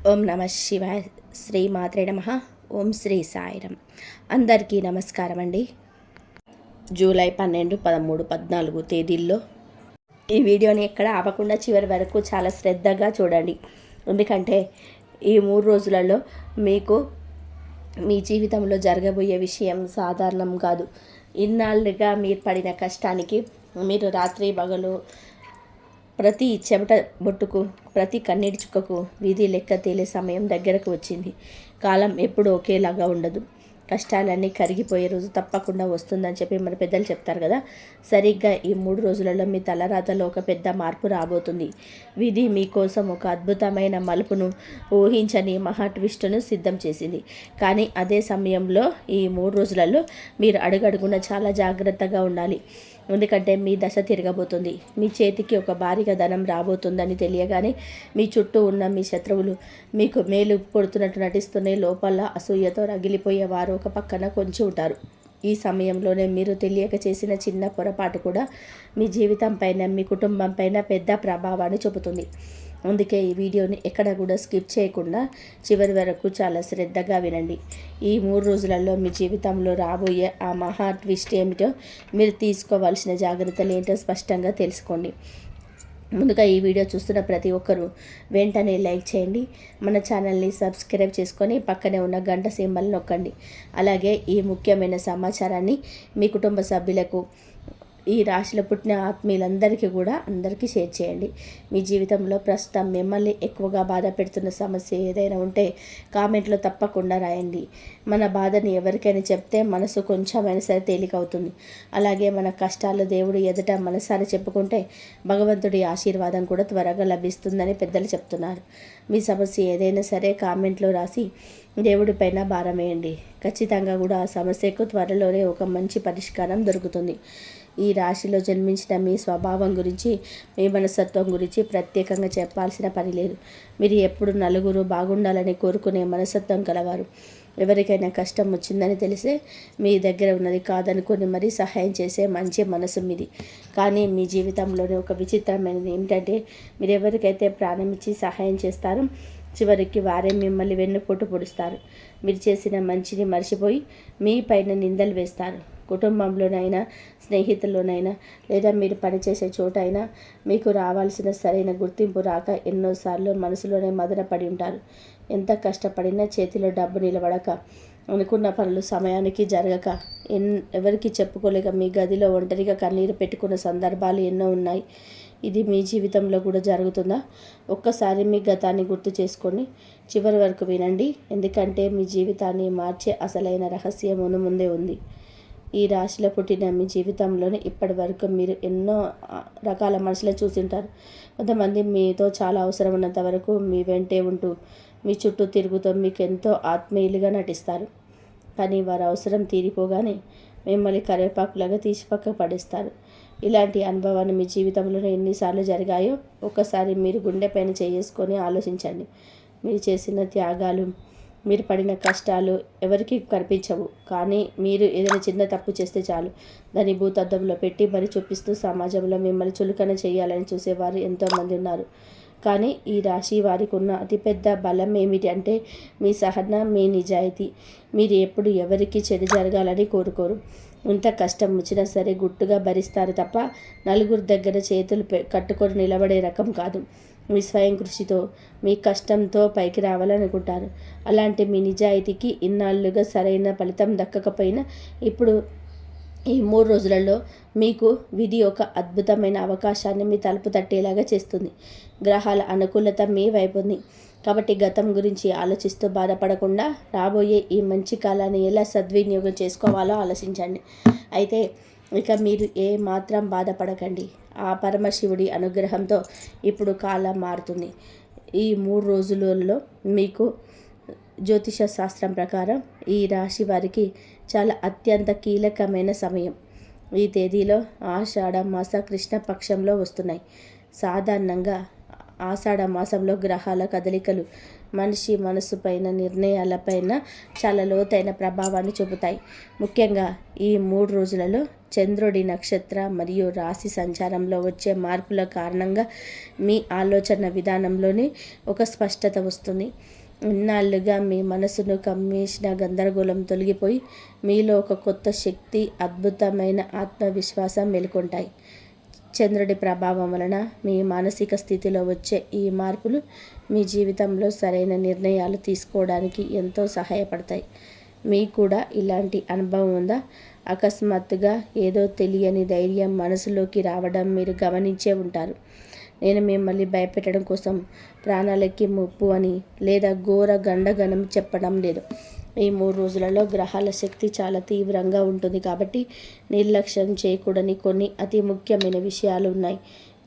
ఓం నమ శివాయ. శ్రీమాత్రే నమః. ఓం శ్రీ సాయిరం. అందరికీ నమస్కారం అండి. జూలై 12, 13, 14 తేదీల్లో ఈ వీడియోని ఎక్కడ ఆపకుండా చివరి వరకు చాలా శ్రద్ధగా చూడండి. ఎందుకంటే ఈ 3 రోజులలో మీకు మీ జీవితంలో జరగబోయే విషయం సాధారణం కాదు. ఇన్నాళ్ళుగా మీరు పడిన కష్టానికి మీరు రాత్రి పగలు ప్రతి చెమట బొట్టుకు, ప్రతి కన్నీటి చుక్కకు విధి లెక్క తేలే సమయం దగ్గరకు వచ్చింది. కాలం ఎప్పుడూ ఒకేలాగా ఉండదు. కష్టాలన్నీ కరిగిపోయే రోజు తప్పకుండా వస్తుందని చెప్పి మన పెద్దలు చెప్తారు కదా. సరిగ్గా ఈ 3 రోజులలో మీ తలరాతలో ఒక పెద్ద మార్పు రాబోతుంది. విధి మీకోసం ఒక అద్భుతమైన మలుపును, ఊహించని మహా ట్విస్టును సిద్ధం చేసింది. కానీ అదే సమయంలో ఈ 3 రోజులలో మీరు అడుగడుగున చాలా జాగ్రత్తగా ఉండాలి. ఎందుకంటే మీ దశ తిరగబోతుంది. మీ చేతికి ఒక భారీగా ధనం రాబోతుందని తెలియగానే మీ చుట్టూ ఉన్న మీ శత్రువులు మీకు మేలు కొడుతున్నట్టు నటిస్తూనే లోపల అసూయతో రగిలిపోయేవారు ఒక పక్కన కొంచెం ఉంటారు. ఈ సమయంలోనే మీరు తెలియక చేసిన చిన్న పొరపాటు కూడా మీ జీవితం పైన, మీ కుటుంబం పైన పెద్ద ప్రభావాన్ని చూపుతుంది. అందుకే ఈ వీడియోని ఎక్కడ కూడా స్కిప్ చేయకుండా చివరి వరకు చాలా శ్రద్ధగా వినండి. ఈ 3 రోజులలో మీ జీవితంలో రాబోయే ఆ మహా ట్విస్ట్ ఏమిటో, మీరు తీసుకోవాల్సిన జాగ్రత్తలు ఏంటో స్పష్టంగా తెలుసుకోండి. ముందుగా ఈ వీడియో చూస్తున్న ప్రతి ఒక్కరూ వెంటనే లైక్ చేయండి. మన ఛానల్ని సబ్స్క్రైబ్ చేసుకొని పక్కనే ఉన్న గంట సింబల్ నొక్కండి. అలాగే ఈ ముఖ్యమైన సమాచారాన్ని మీ కుటుంబ సభ్యులకు, ఈ రాశిలో పుట్టిన ఆత్మీయులందరికీ కూడా అందరికీ షేర్ చేయండి. మీ జీవితంలో ప్రస్తుతం మిమ్మల్ని ఎక్కువగా బాధ పెడుతున్న సమస్య ఏదైనా ఉంటే కామెంట్లో తప్పకుండా రాయండి. మన బాధని ఎవరికైనా చెప్తే మనసు కొంచెమైనా సరే తేలికవుతుంది. అలాగే మన కష్టాలు దేవుడు ఎదుట మనసారి చెప్పుకుంటే భగవంతుడి ఆశీర్వాదం కూడా త్వరగా లభిస్తుందని పెద్దలు చెప్తున్నారు. మీ సమస్య ఏదైనా సరే కామెంట్లో రాసి దేవుడి పైన భారం వేయండి. ఖచ్చితంగా కూడా ఆ సమస్యకు త్వరలోనే ఒక మంచి పరిష్కారం దొరుకుతుంది. ఈ రాశిలో జన్మించిన మీ స్వభావం గురించి, మీ మనస్తత్వం గురించి ప్రత్యేకంగా చెప్పాల్సిన పని లేదు. మీరు ఎప్పుడు నలుగురు బాగుండాలని కోరుకునే మనస్తత్వం కలవారు. ఎవరికైనా కష్టం వచ్చిందని తెలిసే మీ దగ్గర ఉన్నది కాదనుకొని మరీ సహాయం చేసే మంచి మనసు మీది. కానీ మీ జీవితంలోనే ఒక విచిత్రమైనది ఏమిటంటే, మీరు ఎవరికైతే ప్రాణం ఇచ్చి సహాయం చేస్తారో చివరికి వారే మిమ్మల్ని వెన్నుపోటు పొడుస్తారు. మీరు చేసిన మంచిని మర్చిపోయి మీ పైన నిందలు వేస్తారు. కుటుంబంలోనైనా, స్నేహితుల్లోనైనా, లేదా మీరు పనిచేసే చోటైనా మీకు రావాల్సిన సరైన గుర్తింపు రాక ఎన్నోసార్లు మనసులోనే మదన పడి ఉంటారు. ఎంత కష్టపడినా చేతిలో డబ్బు నిలబడక, అనుకున్న పనులు సమయానికి జరగక, ఎవరికి చెప్పుకోలేక మీ గదిలో ఒంటరిగా కన్నీరు పెట్టుకున్న సందర్భాలు ఎన్నో ఉన్నాయి. ఇది మీ జీవితంలో కూడా జరుగుతుందా? ఒక్కసారి మీ గతాన్ని గుర్తు చేసుకొని చివరి వరకు వినండి. ఎందుకంటే మీ జీవితాన్ని మార్చే అసలైన రహస్యం ముందే ఉంది. ఈ రాశిలో పుట్టిన మీ జీవితంలోనే ఇప్పటి వరకు మీరు ఎన్నో రకాల మనుషులను చూసింటారు. కొంతమంది మీతో చాలా అవసరం ఉన్నంత వరకు మీ వెంటే ఉంటూ, మీ చుట్టూ తిరుగుతూ మీకు ఎంతో ఆత్మీయులుగా నటిస్తారు. కానీ వారి అవసరం తీరిపోగానే మిమ్మల్ని కరివేపాకులాగా తీసి పక్క పడేస్తారు. ఇలాంటి అనుభవాన్ని మీ జీవితంలో ఎన్నిసార్లు జరిగాయో ఒక్కసారి మీరు గుండెపైన చేసుకొని ఆలోచించండి. మీరు చేసిన త్యాగాలు, మీరు పడిన కష్టాలు ఎవరికి కనిపించవు. కానీ మీరు ఏదైనా చిన్న తప్పు చేస్తే చాలు దాన్ని భూతద్దంలో పెట్టి మరి చూపిస్తూ సమాజంలో మిమ్మల్ని చులకన చేయాలని చూసేవారు ఎంతోమంది ఉన్నారు. కానీ ఈ రాశి వారికి ఉన్న అతిపెద్ద బలం ఏమిటి అంటే మీ సహన, మీ నిజాయితీ. మీరు ఎప్పుడు ఎవరికి చెడు జరగాలని కోరుకోరు. ఎంత కష్టం వచ్చినా సరే గుట్టుగా భరిస్తారు తప్ప నలుగురు దగ్గర చేతులు కట్టుకొని నిలబడే రకం కాదు. మీ స్వయం కృషితో, మీ కష్టంతో పైకి రావాలనుకుంటారు. అలాంటి మీ నిజాయితీకి ఇన్నాళ్ళుగా సరైన ఫలితం దక్కకపోయినా ఇప్పుడు ఈ 3 రోజులలో మీకు విధి ఒక అద్భుతమైన అవకాశాన్ని మీ తలుపు తట్టేలాగా చేస్తుంది. గ్రహాల అనుకూలత మీ వైపు ఉంది. కాబట్టి గతం గురించి ఆలోచిస్తూ బాధపడకుండా రాబోయే ఈ మంచి కాలాన్ని ఎలా సద్వినియోగం చేసుకోవాలో ఆలోచించండి. అయితే ఇక మీరు ఏ మాత్రం బాధపడకండి. ఆ పరమశివుడి అనుగ్రహంతో ఇప్పుడు కాలం మారుతుంది. ఈ 3 రోజులలో మీకు జ్యోతిష శాస్త్రం ప్రకారం ఈ రాశి వారికి చాలా అత్యంత కీలకమైన సమయం. ఈ తేదీలో ఆషాఢ మాస కృష్ణ పక్షంలో వస్తున్నాయి. సాధారణంగా ఆషాఢ మాసంలో గ్రహాల కదలికలు మనిషి మనసు పైన నిర్ణయాలపైన చాలా లోతైన ప్రభావాన్ని చూపుతాయి. ముఖ్యంగా ఈ 3 రోజులలో చంద్రుడి నక్షత్ర మరియు రాశి సంచారంలో వచ్చే మార్పుల కారణంగా మీ ఆలోచన విధానంలోనే ఒక స్పష్టత వస్తుంది. ఇన్నాళ్ళుగా మీ మనసును కమ్మేసిన గందరగోళం తొలగిపోయి మీలో ఒక కొత్త శక్తి, అద్భుతమైన ఆత్మవిశ్వాసం మేలుకొంటాయి. చంద్రుడి ప్రభావం వలన మీ మానసిక స్థితిలో వచ్చే ఈ మార్పులు మీ జీవితంలో సరైన నిర్ణయాలు తీసుకోవడానికి ఎంతో సహాయపడతాయి. మీకు కూడా ఇలాంటి అనుభవం ఉందా? అకస్మాత్తుగా ఏదో తెలియని ధైర్యం మనసులోకి రావడం మీరు గమనించే ఉంటారు. నేను మిమ్మల్ని భయపెట్టడం కోసం ప్రాణాలకి ముప్పు అని లేదా ఘోర గండగనం చెప్పడం లేదు. ఈ 3 రోజులలో గ్రహాల శక్తి చాలా తీవ్రంగా ఉంటుంది కాబట్టి నిర్లక్ష్యం చేయకూడని కొన్ని అతి ముఖ్యమైన విషయాలు ఉన్నాయి.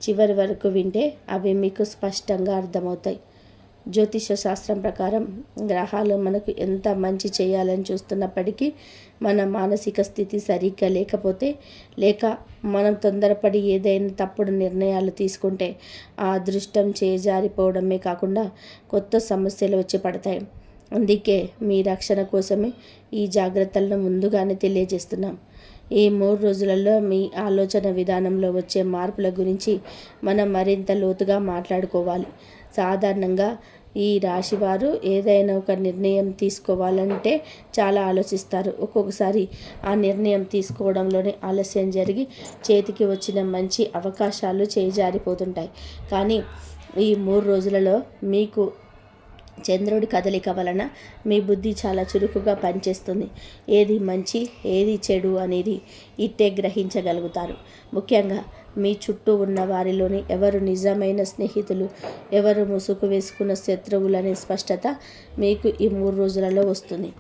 చివరి వరకు వింటే అవి మీకు స్పష్టంగా అర్థమవుతాయి. జ్యోతిష శాస్త్రం ప్రకారం గ్రహాలు మనకు ఎంత మంచి చేయాలని చూస్తున్నప్పటికీ మన మానసిక స్థితి సరిగ్గా లేకపోతే, లేక మనం తొందరపడి ఏదైనా తప్పుడు నిర్ణయాలు తీసుకుంటే ఆ అదృష్టం చేజారిపోవడమే కాకుండా కొత్త సమస్యలు వచ్చి పడతాయి. అందుకే మీ రక్షణ కోసమే ఈ జాగ్రత్తలను ముందుగానే తెలియజేస్తున్నాం. ఈ 3 రోజులలో మీ ఆలోచన విధానంలో వచ్చే మార్పుల గురించి మనం మరింత లోతుగా మాట్లాడుకోవాలి. సాధారణంగా ఈ రాశివారు ఏదైనా ఒక నిర్ణయం తీసుకోవాలంటే చాలా ఆలోచిస్తారు. ఒక్కొక్కసారి ఆ నిర్ణయం తీసుకోవడంలోనే ఆలస్యం జరిగి చేతికి వచ్చిన మంచి అవకాశాలు చేజారిపోతుంటాయి. కానీ ఈ 3 రోజులలో మీకు చంద్రుడి కదలిక వలన మీ బుద్ధి చాలా చురుకుగా పనిచేస్తుంది. ఏది మంచి, ఏది చెడు అనేది ఇట్టే గ్రహించగలుగుతారు. ముఖ్యంగా మీ చుట్టూ ఉన్న వారిలోని ఎవరు నిజమైన స్నేహితులు, ఎవరు ముసుగు వేసుకున్న శత్రువులనే స్పష్టత మీకు ఈ 3 రోజులలో వస్తుంది.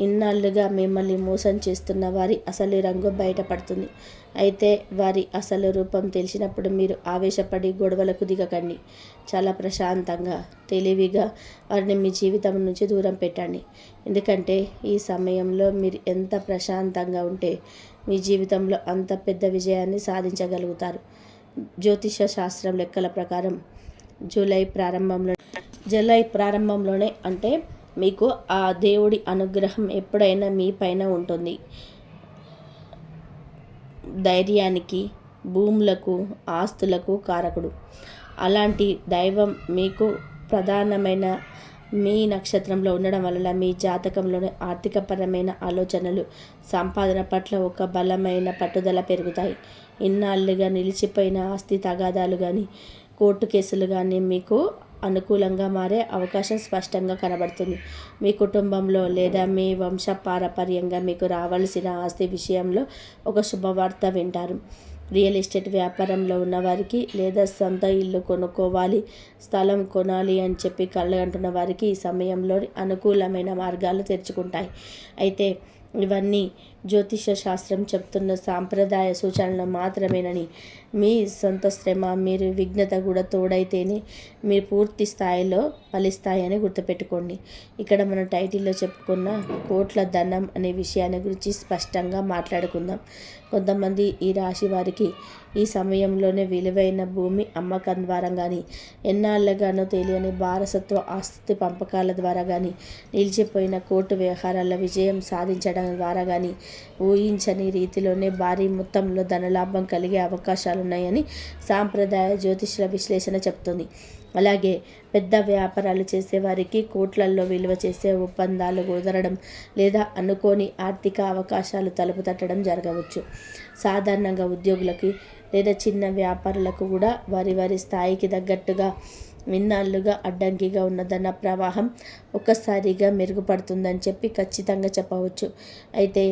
ఇన్నాళ్ళుగా మిమ్మల్ని మోసం చేస్తున్న వారి అసలు రంగు బయటపడుతుంది. అయితే వారి అసలు రూపం తెలిసినప్పుడు మీరు ఆవేశపడి గొడవలకు దిగకండి. చాలా ప్రశాంతంగా, తెలివిగా వారిని మీ జీవితం నుంచి దూరం పెట్టండి. ఎందుకంటే ఈ సమయంలో మీరు ఎంత ప్రశాంతంగా ఉంటే మీ జీవితంలో అంత పెద్ద విజయాన్ని సాధించగలుగుతారు. జ్యోతిష శాస్త్రం లెక్కల ప్రకారం జూలై ప్రారంభంలోనే అంటే మీకు ఆ దేవుడి అనుగ్రహం ఎప్పుడైనా మీ పైన ఉంటుంది. ధైర్యానికి, భూములకు, ఆస్తులకు కారకుడు. అలాంటి దైవం మీకు ప్రధానమైన మీ నక్షత్రంలో ఉండడం వల్ల మీ జాతకంలోని ఆర్థికపరమైన ఆలోచనలు, సంపాదన పట్ల ఒక బలమైన పట్టుదల పెరుగుతాయి. ఇన్నాళ్ళుగా నిలిచిపోయిన ఆస్తి తగాదాలు కానీ, కోర్టు కేసులు కానీ మీకు అనుకూలంగా మారే అవకాశం స్పష్టంగా కనబడుతుంది. మీ కుటుంబంలో లేదా మీ వంశపారపర్యంగా మీకు రావాల్సిన ఆస్తి విషయంలో ఒక శుభవార్త వింటారు. రియల్ ఎస్టేట్ వ్యాపారంలో ఉన్నవారికి లేదా సొంత ఇల్లు కొనుక్కోవాలి, స్థలం కొనాలి అని చెప్పి కలగంటున్న వారికి ఈ సమయంలో అనుకూలమైన మార్గాలు తెరుచుకుంటాయి. అయితే ఇవన్నీ జ్యోతిష శాస్త్రం చెప్తున్న సాంప్రదాయ సూచనలు మాత్రమేనని, మీ సొంత శ్రమ, మీరు విఘ్నత కూడా తోడైతేనే మీరు పూర్తి స్థాయిలో ఫలిస్తాయని గుర్తుపెట్టుకోండి. ఇక్కడ మన టైటిల్లో చెప్పుకున్న కోట్ల ధనం అనే విషయాన్ని గురించి స్పష్టంగా మాట్లాడుకుందాం. కొంతమంది ఈ రాశి వారికి ఈ సమయంలోనే విలువైన భూమి అమ్మకం ద్వారా కానీ, ఎన్నాళ్ళగానో తెలియని వారసత్వ ఆస్తి పంపకాల ద్వారా కానీ, నిలిచిపోయిన కోర్టు వ్యవహారాల విజయం సాధించడం ద్వారా కానీ, ఊహించని రీతిలోనే భారీ మొత్తంలో ధనలాభం కలిగే అవకాశాలున్నాయని సాంప్రదాయ జ్యోతిషుల విశ్లేషణ చెప్తుంది. అలాగే పెద్ద వ్యాపారాలు చేసేవారికి కోట్లల్లో విలువ చేసే ఒప్పందాలు కుదరడం లేదా అనుకోని ఆర్థిక అవకాశాలు తలుపు తట్టడం జరగవచ్చు. సాధారణంగా ఉద్యోగులకి లేదా చిన్న వ్యాపారులకు కూడా వారి స్థాయికి తగ్గట్టుగా ఇన్నాళ్ళుగా అడ్డంకిగా ఉన్న ధన ప్రవాహం ఒక్కసారిగా మెరుగుపడుతుందని చెప్పి ఖచ్చితంగా చెప్పవచ్చు. అయితే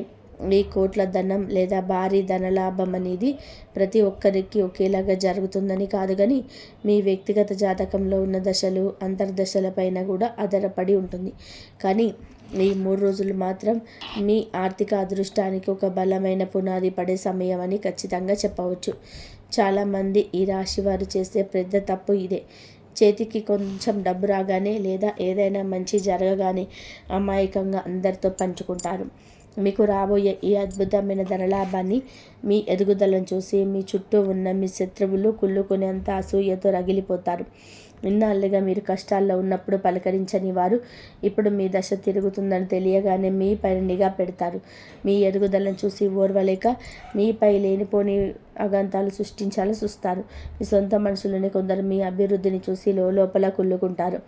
ఈ కోట్ల ధనం లేదా భారీ ధనలాభం అనేది ప్రతి ఒక్కరికి ఒకేలాగా జరుగుతుందని కాదు, కానీ మీ వ్యక్తిగత జాతకంలో ఉన్న దశలు, అంతర్దశలపైన కూడా ఆధారపడి ఉంటుంది. కానీ ఈ 3 రోజులు మాత్రం మీ ఆర్థిక అదృష్టానికి ఒక బలమైన పునాది పడే సమయం అని ఖచ్చితంగా చెప్పవచ్చు. చాలామంది ఈ రాశి వారు చేసే పెద్ద తప్పు ఇదే. చేతికి కొంచెం డబ్బు రాగానే లేదా ఏదైనా మంచి జరగగానే అమాయకంగా అందరితో పంచుకుంటారు. మీకు రాబోయే ఈ అద్భుతమైన ధనలాభాన్ని, మీ ఎదుగుదలను చూసి మీ చుట్టూ ఉన్న మీ శత్రువులు కుళ్ళుకునేంత అసూయతో రగిలిపోతారు. ఇన్నాళ్ళుగా మీరు కష్టాల్లో ఉన్నప్పుడు పలకరించని వారు ఇప్పుడు మీ దశ తిరుగుతుందని తెలియగానే మీ పైన నిఘా పెడతారు. మీ ఎదుగుదలను చూసి ఓర్వలేక మీపై లేనిపోని అగంతాలు సృష్టించాలని చూస్తారు. మీ సొంత మనుషులని కొందరు మీ అభివృద్ధిని చూసి లోపల కుళ్ళుకుంటారు.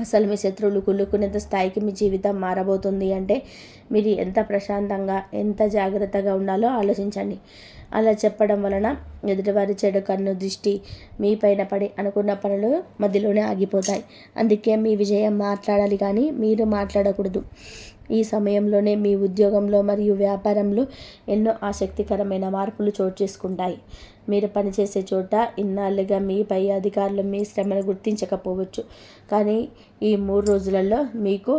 అసలు మీ శత్రువులు కుళ్ళుకునేంత స్థాయికి మీ జీవితం మారబోతుంది అంటే మీరు ఎంత ప్రశాంతంగా ఎంత జాగ్రత్తగా ఉండాలో ఆలోచించండి. అలా చెప్పడం వలన ఎదుటివారి చెడు కన్ను దృష్టి మీ పైన పడి అనుకున్న పనులు మధ్యలోనే ఆగిపోతాయి. అందుకే మీ విజయం మాట్లాడాలి కానీ మీరు మాట్లాడకూడదు. ఈ సమయంలోనే మీ ఉద్యోగంలో మరియు వ్యాపారంలో ఎన్నో ఆసక్తికరమైన మార్పులు చోటు చేసుకుంటాయి. మీరు పనిచేసే చోట ఇన్నాళ్ళుగా మీ పై అధికారులు మీ శ్రమను గుర్తించకపోవచ్చు. కానీ ఈ 3 రోజులలో మీకు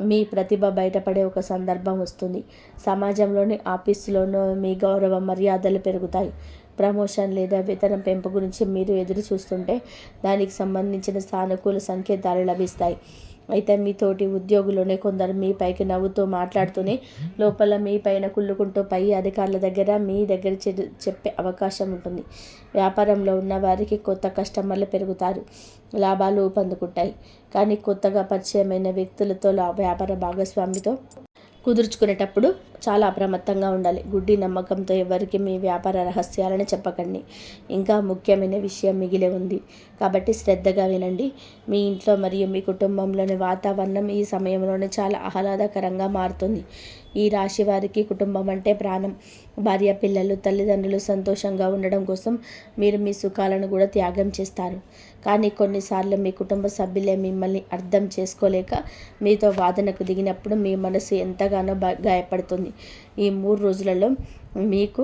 మీ ప్రతిభ బయటపడే ఒక సందర్భం వస్తుంది. సమాజంలోని ఆఫీసులోనూ మీ గౌరవ మర్యాదలు పెరుగుతాయి. ప్రమోషన్ లేదా వేతనం పెంపు గురించి మీరు ఎదురు చూస్తుంటే దానికి సంబంధించిన సానుకూల సంకేతాలు లభిస్తాయి. అయితే మీ తోటి ఉద్యోగులోనే కొందరు మీ పైకి నవ్వుతూ మాట్లాడుతూనే లోపల మీ పైన కుళ్ళుకుంటూ పై అధికారుల దగ్గర మీ దగ్గర చెప్పే అవకాశం ఉంటుంది. వ్యాపారంలో ఉన్న వారికి కొత్త కస్టమర్లు పెరుగుతారు, లాభాలు ఊపందుకుంటాయి. కానీ కొత్తగా పరిచయమైన వ్యక్తులతో వ్యాపార భాగస్వామితో కుదుర్చుకునేటప్పుడు చాలా అప్రమత్తంగా ఉండాలి. గుడ్డి నమ్మకంతో ఎవరికి మీ వ్యాపార రహస్యాలను చెప్పకండి. ఇంకా ముఖ్యమైన విషయం మిగిలే ఉంది కాబట్టి శ్రద్ధగా వినండి. మీ ఇంట్లో మరియు మీ కుటుంబంలోని వాతావరణం ఈ సమయంలోనే చాలా ఆహ్లాదకరంగా మారుతుంది. ఈ రాశి వారికి కుటుంబం అంటే ప్రాణం. భార్య, పిల్లలు, తల్లిదండ్రులు సంతోషంగా ఉండడం కోసం మీరు మీ సుఖాలను కూడా త్యాగం చేస్తారు. కానీ కొన్నిసార్లు మీ కుటుంబ సభ్యులే మిమ్మల్ని అర్థం చేసుకోలేక మీతో వాదనకు దిగినప్పుడు మీ మనసు ఎంతగానో గాయపడుతుంది. ఈ 3 రోజులలో మీకు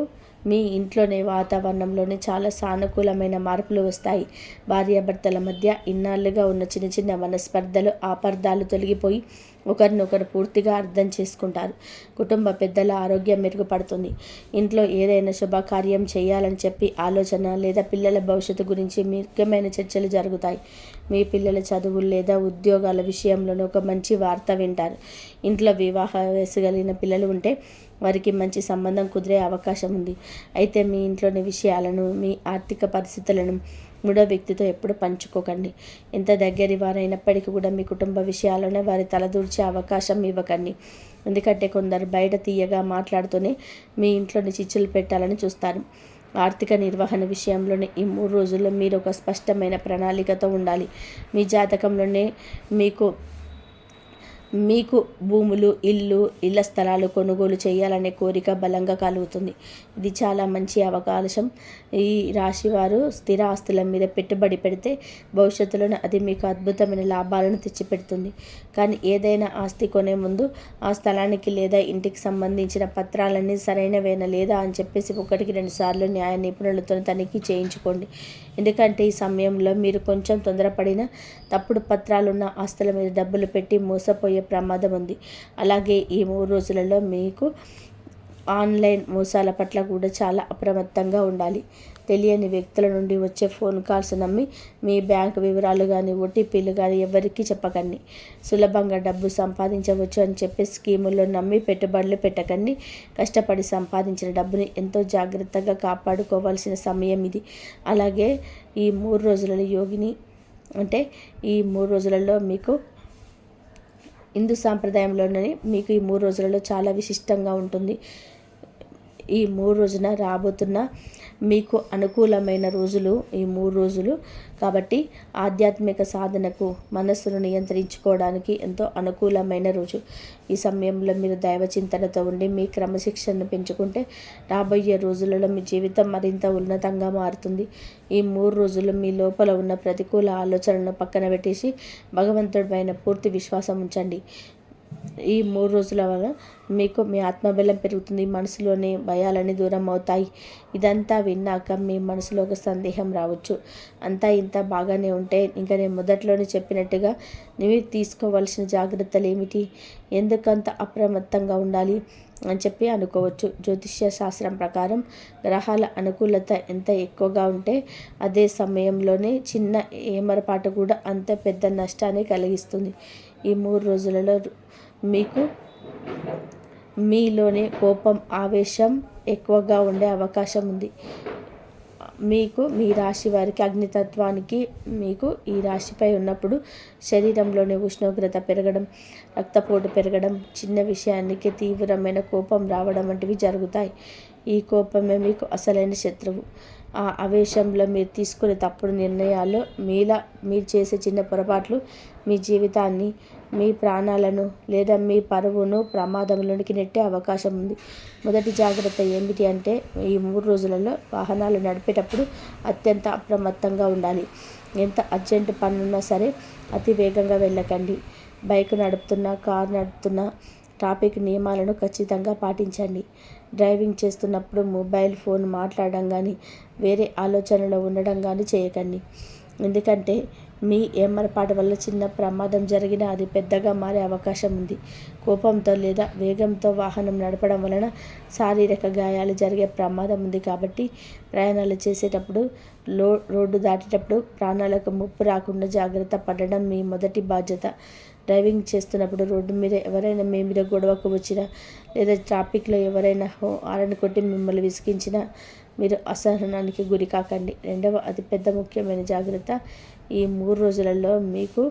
మీ ఇంట్లోని వాతావరణంలోనే చాలా సానుకూలమైన మార్పులు వస్తాయి. భార్యాభర్తల మధ్య ఇన్నాళ్ళుగా ఉన్న చిన్న చిన్న మనస్పర్ధలు, అపార్థాలు తొలగిపోయి ఒకరినొకరు పూర్తిగా అర్థం చేసుకుంటారు. కుటుంబ పెద్దల ఆరోగ్యం మెరుగుపడుతుంది. ఇంట్లో ఏదైనా శుభకార్యం చేయాలని చెప్పి ఆలోచన లేదా పిల్లల భవిష్యత్తు గురించి ముఖ్యమైన చర్చలు జరుగుతాయి. మీ పిల్లల చదువులు లేదా ఉద్యోగాల విషయంలోనూ ఒక మంచి వార్త వింటారు. ఇంట్లో వివాహ వయసు కలిగిన పిల్లలు ఉంటే వారికి మంచి సంబంధం కుదిరే అవకాశం ఉంది. అయితే మీ ఇంట్లోని విషయాలను, మీ ఆర్థిక పరిస్థితులను మూడో వ్యక్తితో ఎప్పుడు పంచుకోకండి. ఎంత దగ్గరి వారైనప్పటికీ కూడా మీ కుటుంబ విషయాలను వారి తలదూర్చే అవకాశం ఇవ్వకండి. ఎందుకంటే కొందరు బయట తీయగా మాట్లాడుతూనే మీ ఇంట్లోని చిచ్చులు పెట్టాలని చూస్తారు. ఆర్థిక నిర్వహణ విషయంలోనే ఈ 3 రోజుల్లో మీరు ఒక స్పష్టమైన ప్రణాళికతో ఉండాలి. మీ జాతకంలోనే మీకు భూములు, ఇళ్ల స్థలాలు కొనుగోలు చేయాలనే కోరిక బలంగా కలుగుతుంది. ఇది చాలా మంచి అవకాశం. ఈ రాశివారు స్థిర ఆస్తుల మీద పెట్టుబడి పెడితే భవిష్యత్తులో అది మీకు అద్భుతమైన లాభాలను తెచ్చిపెడుతుంది. కానీ ఏదైనా ఆస్తి కొనే ముందు ఆ స్థలానికి లేదా ఇంటికి సంబంధించిన పత్రాలన్నీ సరైనవేనా లేదా అని చెప్పేసి 1-2 సార్లు న్యాయ నిపుణులతో తనిఖీ చేయించుకోండి. ఎందుకంటే ఈ సమయంలో మీరు కొంచెం తొందరపడిన తప్పుడు పత్రాలున్న ఆస్తుల మీద డబ్బులు పెట్టి మోసపోయే ప్రమాదం ఉంది. అలాగే ఈ 3 రోజులలో మీకు ఆన్లైన్ మోసాల పట్ల కూడా చాలా అప్రమత్తంగా ఉండాలి. తెలియని వ్యక్తుల నుండి వచ్చే ఫోన్ కాల్స్ నమ్మి మీ బ్యాంక్ వివరాలు కానీ ఓటీపీలు కానీ ఎవరికీ చెప్పకండి. సులభంగా డబ్బు సంపాదించవచ్చు అని చెప్పి స్కీముల్లో నమ్మి పెట్టుబడులు పెట్టకండి. కష్టపడి సంపాదించిన డబ్బుని ఎంతో జాగ్రత్తగా కాపాడుకోవాల్సిన సమయం ఇది. అలాగే ఈ 3 రోజులలో ఈ 3 రోజులలో మీకు హిందూ సాంప్రదాయంలోనే మీకు ఈ 3 రోజులలో చాలా విశిష్టంగా ఉంటుంది. ఈ 3 రోజున రాబోతున్న మీకు అనుకూలమైన రోజులు ఈ 3 రోజులు కాబట్టి ఆధ్యాత్మిక సాధనకు, మనస్సును నియంత్రించుకోవడానికి ఎంతో అనుకూలమైన రోజు. ఈ సమయంలో మీరు దైవ చింతనతో ఉండి మీ క్రమశిక్షణను పెంచుకుంటే రాబోయే రోజులలో మీ జీవితం మరింత ఉన్నతంగా మారుతుంది. ఈ 3 రోజులు మీ లోపల ఉన్న ప్రతికూల ఆలోచనలను పక్కన పెట్టేసి భగవంతుడిపైన పూర్తి విశ్వాసం ఉంచండి. ఈ 3 రోజుల వల్ల మీకు మీ ఆత్మబలం పెరుగుతుంది. మనసులోని భయాలన్నీ దూరం అవుతాయి. ఇదంతా విన్నాక మీ మనసులో ఒక సందేహం రావచ్చు. అంతా ఇంత బాగానే ఉంటే ఇంకా నేను మొదట్లోనే చెప్పినట్టుగా మీరు తీసుకోవాల్సిన జాగ్రత్తలు ఏమిటి, ఎందుకంత అప్రమత్తంగా ఉండాలి అని చెప్పి అనుకోవచ్చు. జ్యోతిష్య శాస్త్రం ప్రకారం గ్రహాల అనుకూలత ఎంత ఎక్కువగా ఉంటే అదే సమయంలోనే చిన్న ఏమరపాటు కూడా అంత పెద్ద నష్టాన్ని కలిగిస్తుంది. ఈ 3 రోజులలో మీకు మీలోనే కోపం, ఆవేశం ఎక్కువగా ఉండే అవకాశం ఉంది. మీకు మీ రాశి వారికి అగ్నితత్వానికి మీకు ఈ రాశిపై ఉన్నప్పుడు శరీరంలోని ఉష్ణోగ్రత పెరగడం, రక్తపోటు పెరగడం, చిన్న విషయానికి తీవ్రమైన కోపం రావడం వంటివి జరుగుతాయి. ఈ కోపమే మీకు అసలైన శత్రువు. ఆ ఆవేశంలో మీరు తీసుకునే తప్పుడు నిర్ణయాలు, మీరు చేసే చిన్న పొరపాట్లు మీ జీవితాన్ని, మీ ప్రాణాలను లేదా మీ పరువును ప్రమాదంలోనికి నెట్టే అవకాశం ఉంది. మొదటి జాగ్రత్త ఏమిటి అంటే, ఈ 3 రోజులలో వాహనాలు నడిపేటప్పుడు అత్యంత అప్రమత్తంగా ఉండాలి. ఎంత అర్జెంటు పనున్నా సరే అతి వేగంగా వెళ్ళకండి. బైక్ నడుపుతున్నా, కారు నడుపుతున్నా ట్రాఫిక్ నియమాలను ఖచ్చితంగా పాటించండి. డ్రైవింగ్ చేస్తున్నప్పుడు మొబైల్ ఫోన్ మాట్లాడడం కానీ, వేరే ఆలోచనలో ఉండడం కానీ చేయకండి. ఎందుకంటే మీ ఏమరపాటు వల్ల చిన్న ప్రమాదం జరిగినా అది పెద్దగా మారే అవకాశం ఉంది. కోపంతో లేదా వేగంతో వాహనం నడపడం వలన శారీరక గాయాలు జరిగే ప్రమాదం ఉంది. కాబట్టి ప్రయాణాలు చేసేటప్పుడు, రోడ్డు దాటేటప్పుడు ప్రాణాలకు ముప్పు రాకుండా జాగ్రత్త పడడం మీ మొదటి బాధ్యత. డ్రైవింగ్ చేస్తున్నప్పుడు రోడ్డు మీద ఎవరైనా మీ మీద గొడవకు వచ్చినా లేదా ట్రాఫిక్లో ఎవరైనా హారన్ కొట్టి మిమ్మల్ని విసిగించినా మీరు అసహనానికి గురి కాకండి. రెండవ అతిపెద్ద ముఖ్యమైన జాగ్రత్త, ఈ 3 రోజులలో మీకు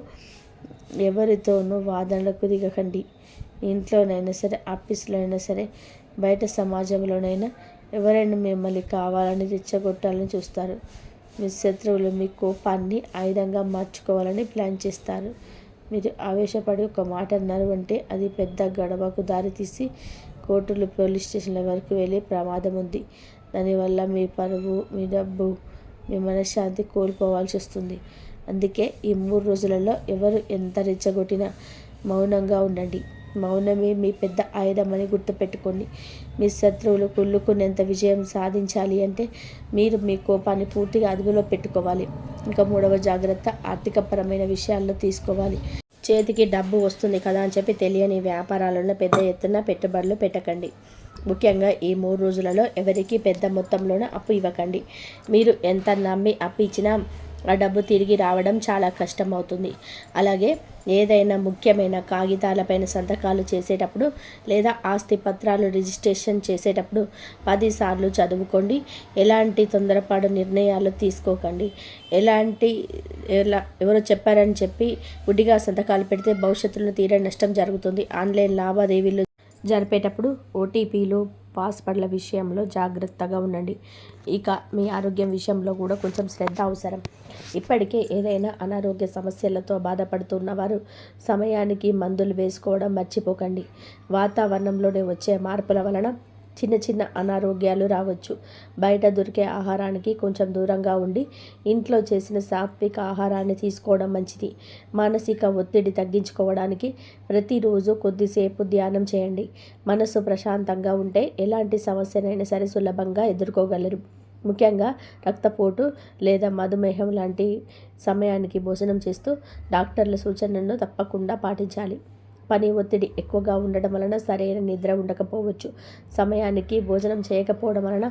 ఎవరితోనూ వాదనలకు దిగకండి. ఇంట్లోనైనా సరే, ఆఫీస్లో అయినా సరే, బయట సమాజంలోనైనా ఎవరైనా మిమ్మల్ని కావాలని రెచ్చగొట్టాలని చూస్తారు. మీ శత్రువులు మీ కోపాన్ని ఆయుధంగా మార్చుకోవాలని ప్లాన్ చేస్తారు. మీరు ఆవేశపడి ఒక మాట అన్నారు అంటే అది పెద్ద గొడవకు దారితీసి కోర్టులు, పోలీస్ స్టేషన్ల వరకు వెళ్ళే ప్రమాదం ఉంది. దానివల్ల మీ పరువు, మీ డబ్బు, మీ మనశ్శాంతి కోల్పోవాల్సి వస్తుంది. అందుకే ఈ 3 రోజులలో ఎవరు ఎంత రెచ్చగొట్టినా మౌనంగా ఉండండి. మౌనమే మీ పెద్ద ఆయుధమని గుర్తుపెట్టుకోండి. మీ శత్రువులు కుళ్ళుకునేంత విజయం సాధించాలి అంటే మీరు మీ కోపాన్ని పూర్తిగా అదుపులో పెట్టుకోవాలి. ఇంకా 3వ జాగ్రత్త, ఆర్థికపరమైన విషయాల్లో తీసుకోవాలి. చేతికి డబ్బు వస్తుంది కదా అని చెప్పి తెలియని వ్యాపారాలలో పెద్ద ఎత్తున పెట్టుబడులు పెట్టకండి. ముఖ్యంగా ఈ 3 రోజులలో ఎవరికి పెద్ద మొత్తంలోనే అప్పు ఇవ్వకండి. మీరు ఎంత నమ్మి అప్పు ఇచ్చినా ఆ డబ్బు తిరిగి రావడం చాలా కష్టమవుతుంది. అలాగే ఏదైనా ముఖ్యమైన కాగితాలపైన సంతకాలు చేసేటప్పుడు లేదా ఆస్తి పత్రాలు రిజిస్ట్రేషన్ చేసేటప్పుడు 10 సార్లు చదువుకోండి. ఎలాంటి తొందరపాటు నిర్ణయాలు తీసుకోకండి. ఎవరో చెప్పారని చెప్పి గుడ్డిగా సంతకాలు పెడితే భవిష్యత్తులో తీరని నష్టం జరుగుతుంది. ఆన్లైన్ లావాదేవీలు జరిపేటప్పుడు ఓటీపీలు, పాస్వర్డ్ల విషయంలో జాగ్రత్తగా ఉండండి. ఇక మీ ఆరోగ్యం విషయంలో కూడా కొంచెం శ్రద్ధ అవసరం. ఇప్పటికే ఏదైనా అనారోగ్య సమస్యలతో బాధపడుతున్న వారు సమయానికి మందులు వేసుకోవడం మర్చిపోకండి. వాతావరణంలోనే వచ్చే మార్పుల వలన చిన్న చిన్న అనారోగ్యాలు రావచ్చు. బయట దొరికే ఆహారానికి కొంచెం దూరంగా ఉండి ఇంట్లో చేసిన సాత్విక ఆహారాన్ని తీసుకోవడం మంచిది. మానసిక ఒత్తిడి తగ్గించుకోవడానికి ప్రతిరోజు కొద్దిసేపు ధ్యానం చేయండి. మనసు ప్రశాంతంగా ఉంటే ఎలాంటి సమస్యనైనా సరే సులభంగా ఎదుర్కోగలరు. ముఖ్యంగా రక్తపోటు లేదా మధుమేహం లాంటి సమయానికి భోజనం చేస్తూ డాక్టర్ల సూచనలను తప్పకుండా పాటించాలి. పని ఒత్తిడి ఎక్కువగా ఉండడం వలన సరైన నిద్ర ఉండకపోవచ్చు. సమయానికి భోజనం చేయకపోవడం వలన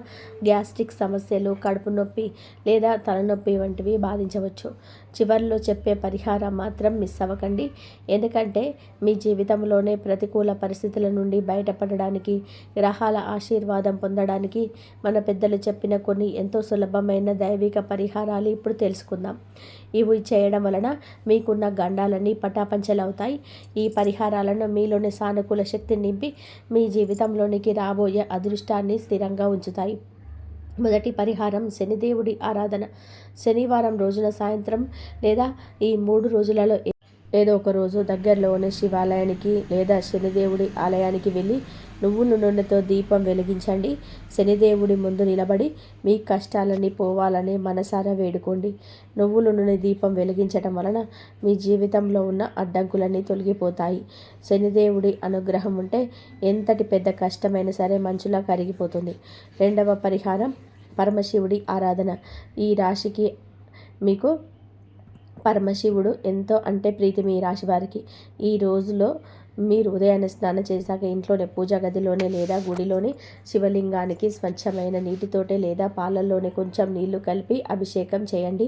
గ్యాస్ట్రిక్ సమస్యలు, కడుపు నొప్పి లేదా తలనొప్పి వంటివి బాధించవచ్చు. చివరిలో చెప్పే పరిహారం మాత్రం మిస్ అవ్వకండి. ఎందుకంటే మీ జీవితంలోనే ప్రతికూల పరిస్థితుల నుండి బయటపడడానికి, గ్రహాల ఆశీర్వాదం పొందడానికి మన పెద్దలు చెప్పిన కొన్ని ఎంతో సులభమైన దైవిక పరిహారాలు ఇప్పుడు తెలుసుకుందాం. ఇవి చేయడం వలన మీకున్న గండాలన్నీ పటాపంచలవుతాయి. ఈ పరిహారాలను మీలోని సానుకూల శక్తిని నింపి మీ జీవితంలోనికి రాబోయే అదృష్టాన్ని స్థిరంగా ఉంచుతాయి. మొదటి పరిహారం, శనిదేవుడి ఆరాధన. శనివారం రోజున సాయంత్రం లేదా ఈ 3 రోజులలో ఏదో ఒక రోజు దగ్గరలోని శివాలయానికి లేదా శనిదేవుడి ఆలయానికి వెళ్ళి నువ్వుల నూనెతో దీపం వెలిగించండి. శనిదేవుడి ముందు నిలబడి మీ కష్టాలన్నీ పోవాలని మనసారా వేడుకోండి. నువ్వుల నూనె దీపం వెలిగించడం వలన మీ జీవితంలో ఉన్న అడ్డంకులన్నీ తొలగిపోతాయి. శనిదేవుడి అనుగ్రహం ఉంటే ఎంతటి పెద్ద కష్టమైనా సరే మంచులా కరిగిపోతుంది. రెండవ పరిహారం, పరమశివుడి ఆరాధన. ఈ రాశికి మీకు పరమశివుడు ఎంతో అంటే ప్రీతి మీ రాశి వారికి. ఈ రోజులో మీరు ఉదయాన్నే స్నానం చేశాక ఇంట్లోనే పూజా గదిలోనే లేదా గుడిలోని శివలింగానికి స్వచ్ఛమైన నీటితోటే లేదా పాలల్లోనే కొంచెం నీళ్లు కలిపి అభిషేకం చేయండి.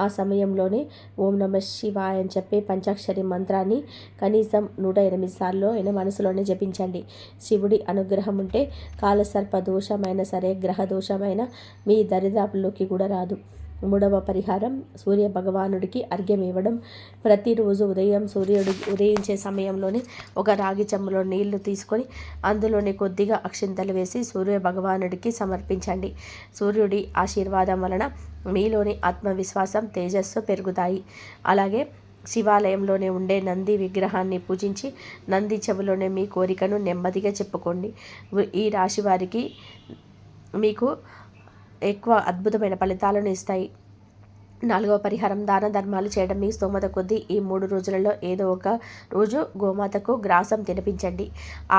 ఆ సమయంలోనే ఓం నమ శివాయ అని చెప్పే పంచాక్షరి మంత్రాన్ని కనీసం 108 సార్లు అయినా మనసులోనే జపించండి. శివుడి అనుగ్రహం ఉంటే కాలసర్ప దోషమైనా సరే, గ్రహ దోషమైన మీ దరిదాపుల్లోకి కూడా రాదు. 3వ పరిహారం, సూర్య భగవానుడికి అర్ఘ్యం ఇవ్వడం. ప్రతిరోజు ఉదయం సూర్యుడు ఉదయించే సమయంలోనే ఒక రాగి చెంబులో నీళ్లు తీసుకొని అందులోనే కొద్దిగా అక్షింతలు వేసి సూర్య భగవానుడికి సమర్పించండి. సూర్యుడి ఆశీర్వాదం వలన మీలోని ఆత్మవిశ్వాసం, తేజస్సు పెరుగుతాయి. అలాగే శివాలయంలోనే ఉండే నంది విగ్రహాన్ని పూజించి నంది చెవులోనే మీ కోరికను నెమ్మదిగా చెప్పుకోండి. ఈ రాశి వారికి మీకు ఎక్కువ అద్భుతమైన ఫలితాలను ఇస్తాయి. 4వ పరిహారం, దాన ధర్మాలు చేయడం. మీ స్తోమత కొద్దీ ఈ 3 రోజులలో ఏదో ఒక రోజు గోమాతకు గ్రాసం తినిపించండి.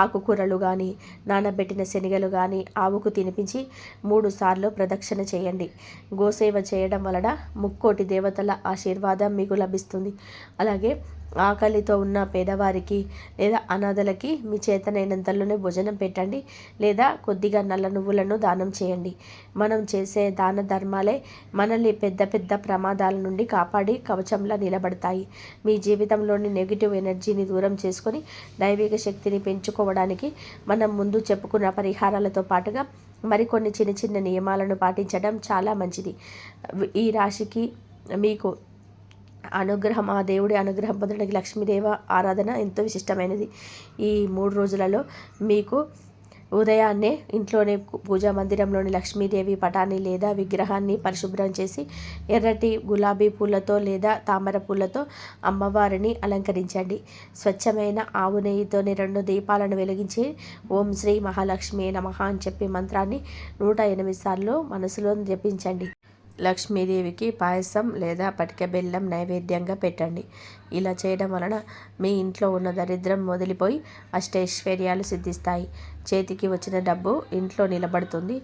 ఆకుకూరలు కానీ, నానబెట్టిన శనగలు కానీ ఆవుకు తినిపించి 3 సార్లు ప్రదక్షిణ చేయండి. గోసేవ చేయడం వలన ముక్కోటి దేవతల ఆశీర్వాదం మీకు లభిస్తుంది. అలాగే ఆకలితో ఉన్న పేదవారికి లేదా అనాథలకి మీ చేతనైనంతలోనే భోజనం పెట్టండి, లేదా కొద్దిగా నల్ల నువ్వులను దానం చేయండి. మనం చేసే దాన ధర్మాలే మనల్ని పెద్ద పెద్ద ప్రమాదాల నుండి కాపాడి కవచంలా నిలబడతాయి. మీ జీవితంలోని నెగిటివ్ ఎనర్జీని దూరం చేసుకొని దైవిక శక్తిని పెంచుకోవడానికి మనం ముందు చెప్పుకున్న పరిహారాలతో పాటుగా మరికొన్ని చిన్న చిన్న నియమాలను పాటించడం చాలా మంచిది. ఈ రాశికి మీకు అనుగ్రహం, ఆ దేవుడి అనుగ్రహం పొందడానికి లక్ష్మీదేవ ఆరాధన ఎంతో విశిష్టమైనది. ఈ 3 రోజులలో మీకు ఉదయాన్నే ఇంట్లోనే పూజా మందిరంలోని లక్ష్మీదేవి పటాన్ని లేదా విగ్రహాన్ని పరిశుభ్రం చేసి ఎర్రటి గులాబీ పూలతో లేదా తామర పూలతో అమ్మవారిని అలంకరించండి. స్వచ్ఛమైన ఆవు నెయ్యితోనే 2 దీపాలను వెలిగించి ఓం శ్రీ మహాలక్ష్మి నమః అని చెప్పి మంత్రాన్ని 108 సార్లు మనసులో జపించండి. లక్ష్మీదేవికి పాయసం లేదా పటిక బెల్లం నైవేద్యంగా పెట్టండి. ఇలా చేయడం వలన మీ ఇంట్లో ఉన్న దరిద్రం వదిలిపోయి అష్టైశ్వర్యాలు సిద్ధిస్తాయి. చేతికి వచ్చిన డబ్బు ఇంట్లో నిలబడుతుంది.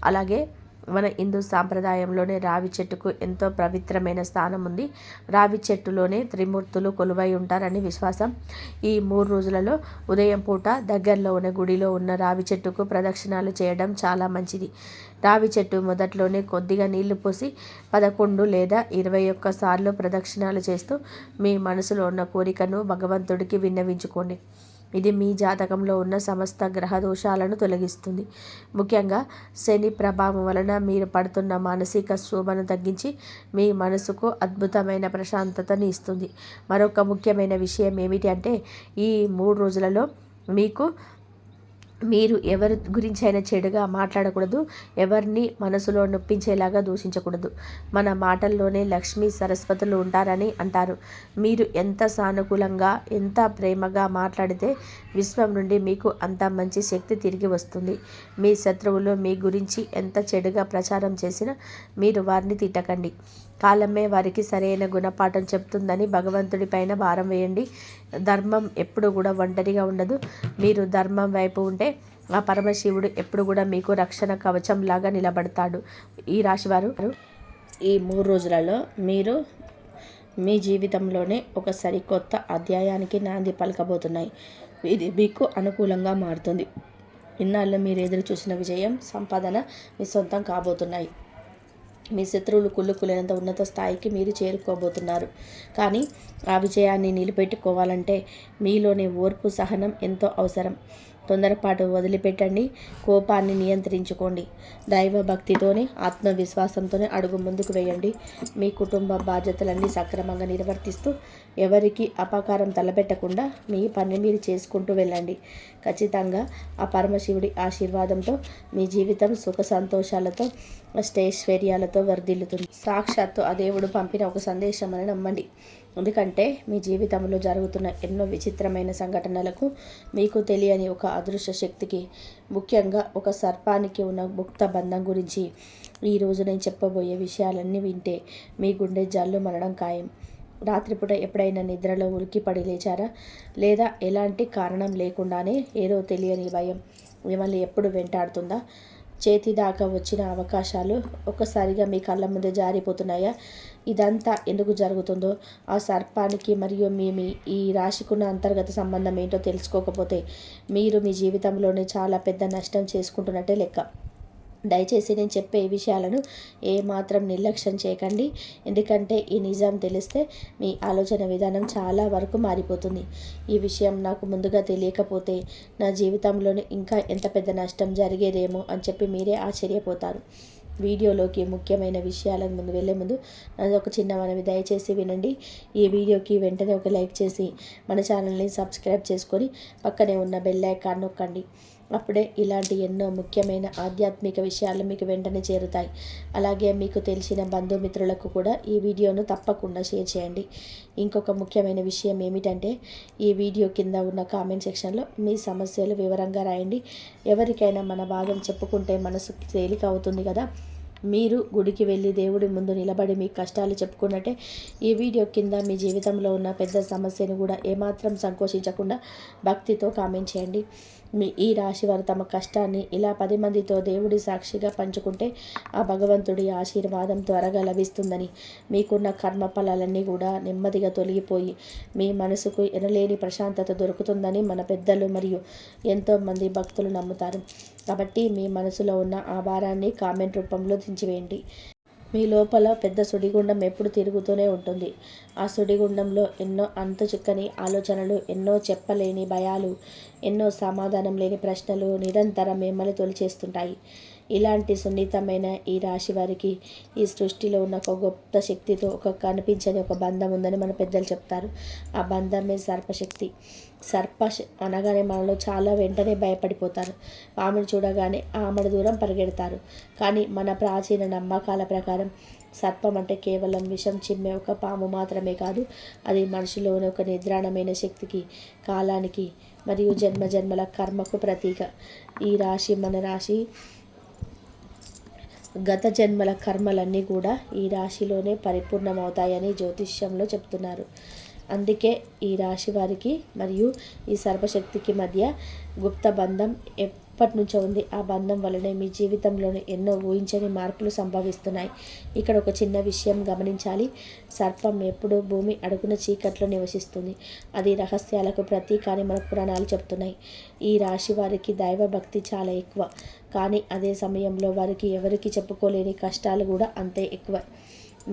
అలాగే మన హిందూ సాంప్రదాయంలోనే రావి చెట్టుకు ఎంతో పవిత్రమైన స్థానం ఉంది. రావి చెట్టులోనే త్రిమూర్తులు కొలువై ఉంటారని విశ్వాసం. ఈ 3 రోజులలో ఉదయం పూట దగ్గరలో ఉన్న గుడిలో ఉన్న రావి చెట్టుకు ప్రదక్షిణాలు చేయడం చాలా మంచిది. రావి చెట్టు మొదట్లోనే కొద్దిగా నీళ్లు పోసి 11 లేదా 21 సార్లు ప్రదక్షిణాలు చేస్తూ మీ మనసులో ఉన్న కోరికను భగవంతుడికి విన్నవించుకోండి. ఇది మీ జాతకంలో ఉన్న సమస్త గ్రహ దోషాలను తొలగిస్తుంది. ముఖ్యంగా శని ప్రభావం వలన మీరు పడుతున్న మానసిక శోభను తగ్గించి మీ మనసుకు అద్భుతమైన ప్రశాంతతని ఇస్తుంది. మరొక ముఖ్యమైన విషయం ఏమిటి అంటే, ఈ 3 రోజులలో మీరు ఎవరి గురించి అయినా చెడుగా మాట్లాడకూడదు. ఎవరిని మనసులో నొప్పించేలాగా దూషించకూడదు. మన మాటల్లోనే లక్ష్మీ సరస్వతులు ఉంటారని అంటారు. మీరు ఎంత సానుకూలంగా, ఎంత ప్రేమగా మాట్లాడితే విశ్వం నుండి మీకు అంత మంచి శక్తి తిరిగి వస్తుంది. మీ శత్రువులు మీ గురించి ఎంత చెడుగా ప్రచారం చేసినా మీరు వారిని తిట్టకండి. కాలమే వారికి సరైన గుణపాఠం చెప్తుందని భగవంతుడి పైన భారం వేయండి. ధర్మం ఎప్పుడు కూడా ఒంటరిగా ఉండదు. మీరు ధర్మం వైపు ఉంటే ఆ పరమశివుడు ఎప్పుడు కూడా మీకు రక్షణ కవచం లాగా నిలబడతాడు. ఈ రాశివారు ఈ 3 రోజులలో మీరు మీ జీవితంలోనే ఒక సరికొత్త అధ్యాయానికి నాంది పలకబోతున్నాయి. ఇది మీకు అనుకూలంగా మారుతుంది. ఇన్నాళ్ళు మీరు ఎదురు చూసిన విజయం, సంపాదన మీ సొంతం కాబోతున్నాయి. మీ శత్రువులు కుళ్ళుకులేనంత ఉన్నత స్థాయికి మీరు చేరుకోబోతున్నారు. కానీ ఆ విజయాన్ని నిలబెట్టుకోవాలంటే మీలోని ఓర్పు, సహనం ఎంతో అవసరం. తొందరపాటు వదిలిపెట్టండి. కోపాన్ని నియంత్రించుకోండి. దైవ భక్తితోనే, ఆత్మవిశ్వాసంతోనే అడుగు ముందుకు వేయండి. మీ కుటుంబ బాధ్యతలన్నీ సక్రమంగా నిర్వర్తిస్తూ ఎవరికి అపకారం తలపెట్టకుండా మీ పని మీరు చేసుకుంటూ వెళ్ళండి. ఖచ్చితంగా ఆ పరమశివుడి ఆశీర్వాదంతో మీ జీవితం సుఖ సంతోషాలతో, అష్టైశ్వర్యాలతో వర్ధిల్లుతుంది. సాక్షాత్తు ఆ దేవుడు పంపిన ఒక సందేశం అని నమ్మండి. ఎందుకంటే మీ జీవితంలో జరుగుతున్న ఎన్నో విచిత్రమైన సంఘటనలకు మీకు తెలియని ఒక అదృశ్య శక్తికి, ముఖ్యంగా ఒక సర్పానికి ఉన్న ముక్త బంధం గురించి ఈరోజు నేను చెప్పబోయే విషయాలన్నీ వింటే మీ గుండె జల్లు మనడం ఖాయం. రాత్రిపూట ఎప్పుడైనా నిద్రలో ఉలిక్కిపడి లేచారా? లేదా ఎలాంటి కారణం లేకుండానే ఏదో తెలియని భయం మిమ్మల్ని ఎప్పుడు వెంటాడుతుందా? చేతి దాకా వచ్చిన అవకాశాలు ఒక్కసారిగా మీ కళ్ళ ముందే జారిపోతున్నాయా? ఇదంతా ఎందుకు జరుగుతుందో ఆ సర్పానికి మరియు మీ ఈ రాశికున్న అంతర్గత సంబంధం ఏంటో తెలుసుకోకపోతే మీరు మీ జీవితంలోనే చాలా పెద్ద నష్టం చేసుకుంటున్నట్టే లెక్క. దయచేసి నేను చెప్పే ఈ విషయాలను ఏమాత్రం నిర్లక్ష్యం చేయకండి. ఎందుకంటే ఈ నిజం తెలిస్తే మీ ఆలోచన విధానం చాలా వరకు మారిపోతుంది. ఈ విషయం నాకు ముందుగా తెలియకపోతే నా జీవితంలోనే ఇంకా ఎంత పెద్ద నష్టం జరిగేదేమో అని చెప్పి మీరే ఆశ్చర్యపోతారు. వీడియోలోకి ముఖ్యమైన విషయాలకు ముందు వెళ్ళే ముందు నాది ఒక చిన్న మనవి, దయచేసి వినండి. ఈ వీడియోకి వెంటనే ఒక లైక్ చేసి మన ఛానల్ని సబ్స్క్రైబ్ చేసుకొని పక్కనే ఉన్న బెల్ ఐకాన్ నొక్కండి. అప్పుడే ఇలాంటి ఎన్నో ముఖ్యమైన ఆధ్యాత్మిక విషయాలు మీకు వెంటనే చేరుతాయి. అలాగే మీకు తెలిసిన బంధుమిత్రులకు కూడా ఈ వీడియోను తప్పకుండా షేర్ చేయండి. ఇంకొక ముఖ్యమైన విషయం ఏమిటంటే ఈ వీడియో కింద ఉన్న కామెంట్ సెక్షన్లో మీ సమస్యలు వివరంగా రాయండి. ఎవరికైనా మన బాధను చెప్పుకుంటే మనసుకి తేలిక అవుతుంది కదా. మీరు గుడికి వెళ్ళి దేవుడి ముందు నిలబడి మీ కష్టాలు చెప్పుకున్నట్టే ఈ వీడియో కింద మీ జీవితంలో ఉన్న పెద్ద సమస్యను కూడా ఏమాత్రం సంకోచించకుండా భక్తితో కామెంట్ చేయండి. ఈ రాశి వారు తమ కష్టాన్ని ఇలా 10 మందితో దేవుడి సాక్షిగా పంచుకుంటే ఆ భగవంతుడి ఆశీర్వాదం త్వరగా లభిస్తుందని, మీకున్న కర్మ ఫలాలన్నీ కూడా నెమ్మదిగా తొలగిపోయి మీ మనసుకు ఎనలేని ప్రశాంతత దొరుకుతుందని మన పెద్దలు మరియు ఎంతోమంది భక్తులు నమ్ముతారు. కాబట్టి మీ మనసులో ఉన్న ఆ భారాన్ని కామెంట్ రూపంలో దించివేయండి. మీ లోపల పెద్ద సుడిగుండం ఎప్పుడు తిరుగుతూనే ఉంటుంది. ఆ సుడిగుండంలో ఎన్నో అంతుచిక్కని ఆలోచనలు, ఎన్నో చెప్పలేని భయాలు, ఎన్నో సమాధానం లేని ప్రశ్నలు నిరంతరం మిమ్మల్ని తొలిచేస్తుంటాయి. ఇలాంటి సున్నితమైన ఈ రాశి వారికి ఈ సృష్టిలో ఉన్న ఒక గొప్ప శక్తితో ఒక కనిపించని ఒక బంధం ఉందని మన పెద్దలు చెప్తారు. ఆ బంధమే సర్పశక్తి. అనగానే మనలో చాలా వెంటనే భయపడిపోతారు. పామును చూడగానే ఆమడ దూరం పరిగెడతారు. కానీ మన ప్రాచీన నమ్మకాల ప్రకారం సర్పం అంటే కేవలం విషం చిమ్మే ఒక పాము మాత్రమే కాదు. అది మనిషిలోని ఒక నిద్రాణమైన శక్తికి, కాలానికి మరియు జన్మజన్మల కర్మకు ప్రతీక. ఈ రాశి మన రాశి గత జన్మల కర్మలన్నీ కూడా ఈ రాశిలోనే పరిపూర్ణమవుతాయని జ్యోతిష్యంలో చెప్తున్నారు. అందుకే ఈ రాశి వారికి మరియు ఈ సర్పశక్తికి మధ్య గుప్త బంధం ఎప్పటి నుంచో ఉంది. ఆ బంధం వలనే మీ జీవితంలోని ఎన్నో ఊహించని మార్పులు సంభవిస్తున్నాయి. ఇక్కడ ఒక చిన్న విషయం గమనించాలి. సర్పం ఎప్పుడూ భూమి అడుగున చీకట్లో నివసిస్తుంది. అది రహస్యాలకు ప్రతీక అని మన పురాణాలు చెప్తున్నాయి. ఈ రాశి వారికి దైవభక్తి చాలా ఎక్కువ. కానీ అదే సమయంలో వారికి ఎవరికి చెప్పుకోలేని కష్టాలు కూడా అంతే ఎక్కువ.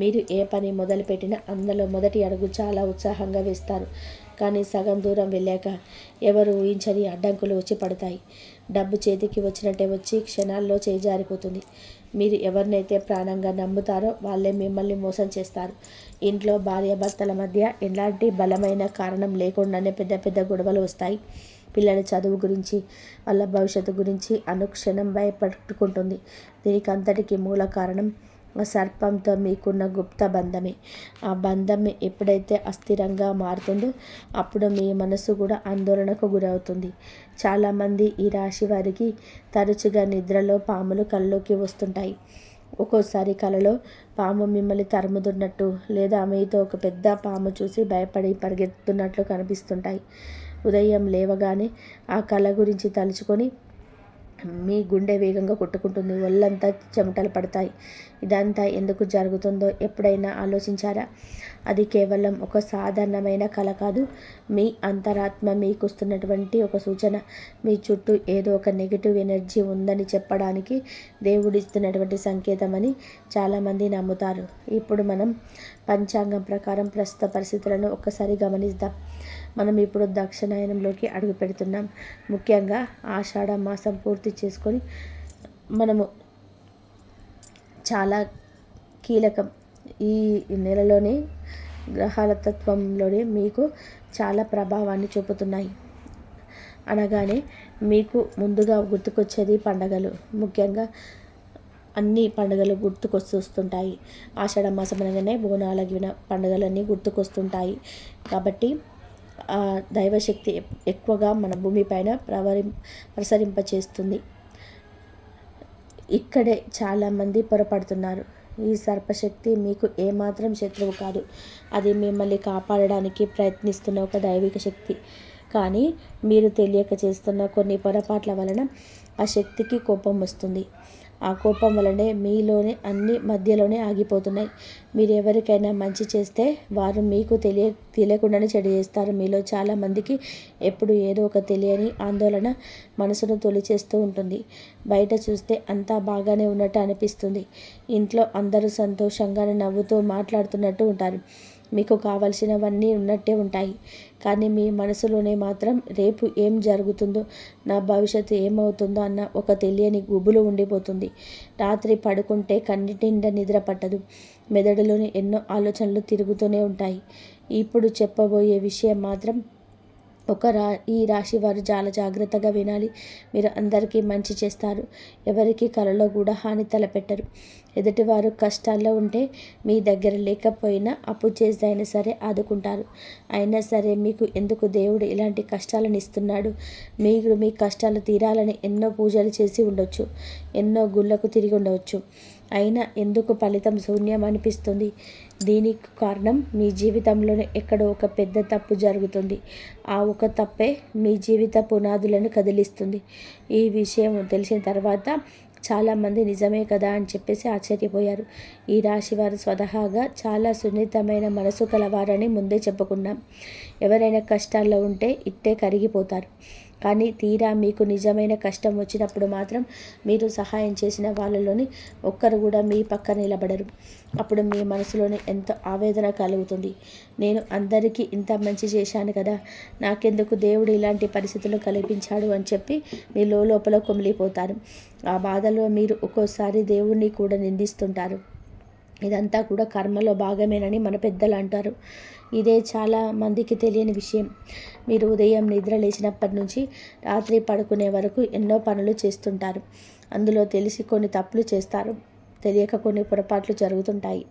మీరు ఏ పని మొదలుపెట్టినా అందులో మొదటి అడుగు చాలా ఉత్సాహంగా వేస్తారు. కానీ సగం దూరం వెళ్ళాక ఎవరు ఊహించని అడ్డంకులు వచ్చి పడతాయి. డబ్బు చేతికి వచ్చినట్టే వచ్చి క్షణాల్లో చేజారిపోతుంది. మీరు ఎవరినైతే ప్రాణంగా నమ్ముతారో వాళ్ళే మిమ్మల్ని మోసం చేస్తారు. ఇంట్లో భార్యాభర్తల మధ్య ఎలాంటి బలమైన కారణం లేకుండానే పెద్ద పెద్ద గొడవలు వస్తాయి. పిల్లల చదువు గురించి, వాళ్ళ భవిష్యత్తు గురించి అనుక్షణం భయపట్టుకుంటుంది. దీనికి అంతటికీ మూల కారణం ఆ సర్పంతో మీకున్న గుప్త బంధమే. ఆ బంధం ఎప్పుడైతే అస్థిరంగా మారుతుందో అప్పుడు మీ మనసు కూడా ఆందోళనకు గురవుతుంది. చాలామంది ఈ రాశి వారికి తరచుగా నిద్రలో పాములు కల్లోకి వస్తుంటాయి. ఒక్కోసారి కలలో పాము మిమ్మల్ని తరుముతున్నట్టు లేదా మీతో ఒక పెద్ద పాము చూసి భయపడి పరిగెత్తుతున్నట్లు కనిపిస్తుంటాయి. ఉదయం లేవగానే ఆ కళ గురించి తలుచుకొని మీ గుండె వేగంగా కొట్టుకుంటుంది. ఒళ్ళంతా చెమటలు పడతాయి. ఇదంతా ఎందుకు జరుగుతుందో ఎప్పుడైనా ఆలోచించారా? అది కేవలం ఒక సాధారణమైన కళ కాదు. మీ అంతరాత్మ మీకు ఇస్తున్నటువంటి ఒక సూచన. మీ చుట్టూ ఏదో ఒక నెగిటివ్ ఎనర్జీ ఉందని చెప్పడానికి దేవుడిస్తున్నటువంటి సంకేతమని చాలామంది నమ్ముతారు. ఇప్పుడు మనం పంచాంగం ప్రకారం ప్రస్తుత పరిస్థితులను ఒక్కసారి గమనిద్దాం. మనం ఇప్పుడు దక్షిణాయనంలోకి అడుగు పెడుతున్నాం. ముఖ్యంగా ఆషాఢ మాసం పూర్తి చేసుకొని మనము చాలా కీలకం. ఈ నెలలోనే గ్రహాల తత్వంలోనే మీకు చాలా ప్రభావాన్ని చూపుతున్నాయి. అనగానే మీకు ముందుగా గుర్తుకొచ్చేది పండగలు. ముఖ్యంగా అన్ని పండుగలు గుర్తుకొస్తుంటాయి. ఆషాఢ మాసం అనగానే బోనాల పండుగలన్నీ గుర్తుకొస్తుంటాయి. కాబట్టి దైవశక్తి ఎక్కువగా మన భూమిపైన ప్రసరింపచేస్తుంది. ఇక్కడే చాలామంది పొరపడుతున్నారు. ఈ సర్పశక్తి మీకు ఏమాత్రం శత్రువు కాదు. అది మిమ్మల్ని కాపాడడానికి ప్రయత్నిస్తున్న ఒక దైవిక శక్తి. కానీ మీరు తెలియక చేస్తున్న కొన్ని పొరపాట్ల వలన ఆ శక్తికి కోపం వస్తుంది. ఆ కోపం వలనే మీలోనే అన్ని మధ్యలోనే ఆగిపోతున్నాయి. మీరు ఎవరికైనా మంచి చేస్తే వారు మీకు తెలియకుండానే చెడు చేస్తారు. మీలో చాలామందికి ఎప్పుడు ఏదో ఒక తెలియని ఆందోళన మనసును తొలిచేస్తూ ఉంటుంది. బయట చూస్తే అంతా బాగానే ఉన్నట్టు అనిపిస్తుంది. ఇంట్లో అందరూ సంతోషంగానే నవ్వుతూ మాట్లాడుతున్నట్టు ఉంటారు. మీకు కావలసినవన్నీ ఉన్నట్టే ఉంటాయి. కానీ మీ మనసులోనే మాత్రం రేపు ఏం జరుగుతుందో, నా భవిష్యత్తు ఏమవుతుందో అన్న ఒక తెలియని గుబులు ఉండిపోతుంది. రాత్రి పడుకుంటే కన్నిటి నిండా నిద్ర పట్టదు. మెదడులోని ఎన్నో ఆలోచనలు తిరుగుతూనే ఉంటాయి. ఇప్పుడు చెప్పబోయే విషయం మాత్రం ఈ రాశి వారు చాలా జాగ్రత్తగా వినాలి. మీరు అందరికీ మంచి చేస్తారు. ఎవరికి కలలో కూడా హాని తలపెట్టరు. ఎదుటివారు కష్టాల్లో ఉంటే మీ దగ్గర లేకపోయినా అప్పు చేసి అయినా సరే ఆదుకుంటారు. అయినా సరే మీకు ఎందుకు దేవుడు ఇలాంటి కష్టాలను ఇస్తున్నాడు? మీరు మీ కష్టాలు తీరాలని ఎన్నో పూజలు చేసి ఉండొచ్చు, ఎన్నో గుళ్ళకు తిరిగి ఉండవచ్చు. అయినా ఎందుకు ఫలితం శూన్యం అనిపిస్తుంది? దీనికి కారణం మీ జీవితంలోనే ఎక్కడో ఒక పెద్ద తప్పు జరుగుతుంది. ఆ ఒక తప్పే మీ జీవిత పునాదులను కదిలిస్తుంది. ఈ విషయం తెలిసిన తర్వాత చాలామంది నిజమే కదా అని చెప్పేసి ఆశ్చర్యపోయారు. ఈ రాశి వారు స్వతహాగా చాలా సున్నితమైన మనసు కలవారని ముందే చెప్పుకున్నాం. ఎవరైనా కష్టాల్లో ఉంటే ఇట్టే కరిగిపోతారు. కానీ తీరా మీకు నిజమైన కష్టం వచ్చినప్పుడు మాత్రం మీరు సహాయం చేసిన వాళ్ళలోని ఒక్కరు కూడా మీ పక్క నిలబడరు. అప్పుడు మీ మనసులోని ఎంతో ఆవేదన కలుగుతుంది. నేను అందరికీ ఇంత మంచి చేశాను కదా, నాకెందుకు దేవుడు ఇలాంటి పరిస్థితులు కల్పించాడు అని చెప్పి మీ లోపల కుమిలిపోతారు. ఆ బాధలో మీరు ఒక్కోసారి దేవుణ్ణి కూడా నిందిస్తుంటారు. ఇదంతా కూడా కర్మలో భాగమేనని మన పెద్దలు అంటారు. ఇదే చాలా మందికి తెలియని విషయం. మీరు ఉదయం నిద్ర లేచినప్పటి నుంచి రాత్రి పడుకునే వరకు ఎన్నో పనులు చేస్తుంటారు. అందులో తెలిసి కొన్ని తప్పులు చేస్తారు, తెలియక కొన్ని పొరపాట్లు జరుగుతుంటాయి.